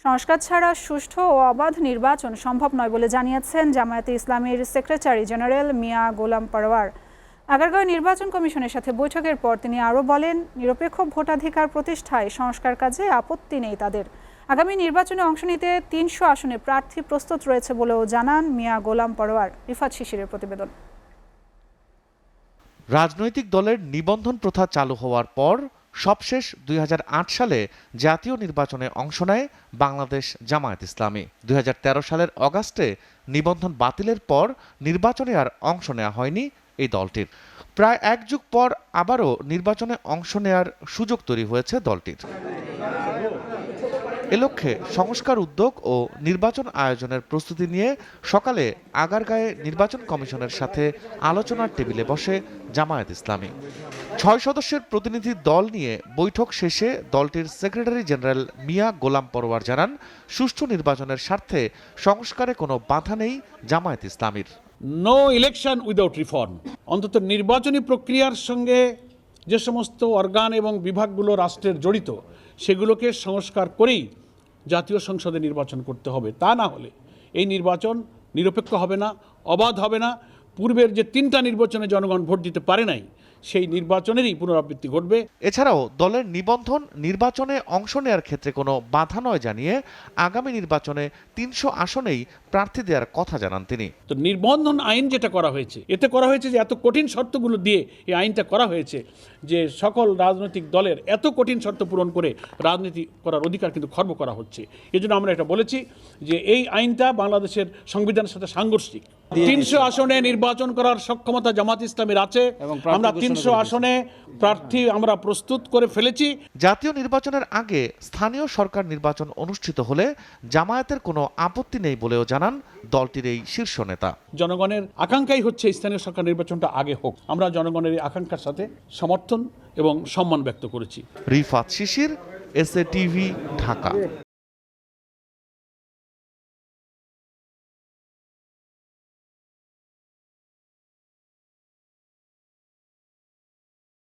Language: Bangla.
সংস্কার ছাড়া সুষ্ঠু ও অবাধ নির্বাচন সম্ভব নয় বলে জানিয়েছেন জামায়াতে ইসলামীর সেক্রেটারি জেনারেল মিয়া গোলাম পরোয়ার। আগারগাঁও নির্বাচন কমিশনের সাথে বৈঠকের পর তিনি আরও বলেন, নিরপেক্ষ ভোটাধিকার প্রতিষ্ঠায় সংস্কার কাজে আপত্তি নেই তাদের। আগামী নির্বাচনে অংশ নিতে ৩০০ আসনে প্রার্থী প্রস্তুত রয়েছে বলেও জানান মিয়া গোলাম পরোয়ার। রিফাত শিশিরের প্রতিবেদন। রাজনৈতিক দলের নিবন্ধন প্রথা চালু হওয়ার পর সবশেষ ২০০৮ সালে জাতীয় নির্বাচনে অংশ নেয় বাংলাদেশ জামায়াত ইসলামী। ২০১৩ সালের অগাস্টে নিবন্ধন বাতিলের পর নির্বাচনে আর অংশ নেওয়া হয়নি এই দলটির। প্রায় এক যুগ পর আবারও নির্বাচনে অংশ নেয়ার সুযোগ তৈরি হয়েছে দলটির। এ লক্ষ্যে সংস্কার উদ্যোগ ও নির্বাচন আয়োজনের প্রস্তুতি নিয়ে সকালে আগারগাঁয়ে নির্বাচন কমিশনের সাথে আলোচনার টেবিলে বসে জামায়াত ইসলামী। ৬ সদস্যের প্রতিনিধি দল নিয়ে বৈঠক শেষে দলটির সেক্রেটারি জেনারেল মিয়া গোলাম পরোয়ার জানান, সুষ্ঠু নির্বাচনের স্বার্থে সংস্কারে কোনো বাধা নেই জামায়াত ইসলামীর। No election without reform. অন্তত নির্বাচনী প্রক্রিয়ার সঙ্গে যে সমস্ত অর্গান এবং বিভাগগুলো রাষ্ট্রের জড়িত সেগুলোকে সংস্কার করেই জাতীয় সংসদে নির্বাচন করতে হবে। তা না হলে এই নির্বাচন নিরপেক্ষ হবে না, অবাধ হবে না। পূর্বের যে ৩টা নির্বাচনে জনগণ ভোট দিতে পারে নাই, সেই নির্বাচনেরই পুনরাবৃত্তি ঘটবে। এছাড়াও দলের নিবন্ধন নির্বাচনে অংশ নেওয়ার ক্ষেত্রে কোনো বাধা নয় জানিয়ে আগামী নির্বাচনে ৩০০ আসনেই প্রার্থী দেওয়ার কথা জানান তিনি। তো নিবন্ধন আইন যেটা করা হয়েছে, এতে করা হয়েছে যে এত কঠিন শর্তগুলো দিয়ে এই আইনটা করা হয়েছে যে সকল রাজনৈতিক দলের এত কঠিন শর্ত পূরণ করে রাজনীতি করার অধিকার কিন্তু খর্ব করা হচ্ছে। এজন্য আমরা এটা বলেছি যে এই আইনটা বাংলাদেশের সংবিধানের সাথে সাংঘর্ষিক। ৩০০ আসনে নির্বাচন করার সক্ষমতা জামাত ইসলামীর আছে। আমরা ৩০০ আসনে প্রার্থী আমরা প্রস্তুত করে ফেলেছি। জাতীয় নির্বাচনের আগে স্থানীয় সরকার নির্বাচন অনুষ্ঠিত হলে জামায়াতের কোনো আপত্তি নেই বলেও জানান দলটির এই শীর্ষ নেতা। জনগণের আকাঙ্ক্ষাই হচ্ছে স্থানীয় সরকার নির্বাচনটা আগে হোক। আমরা জনগণের এই আকাঙ্ক্ষার সাথে সমর্থন এবং সম্মান ব্যক্ত করেছি। রিফাত শিশির, এসএ টিভি, ঢাকা।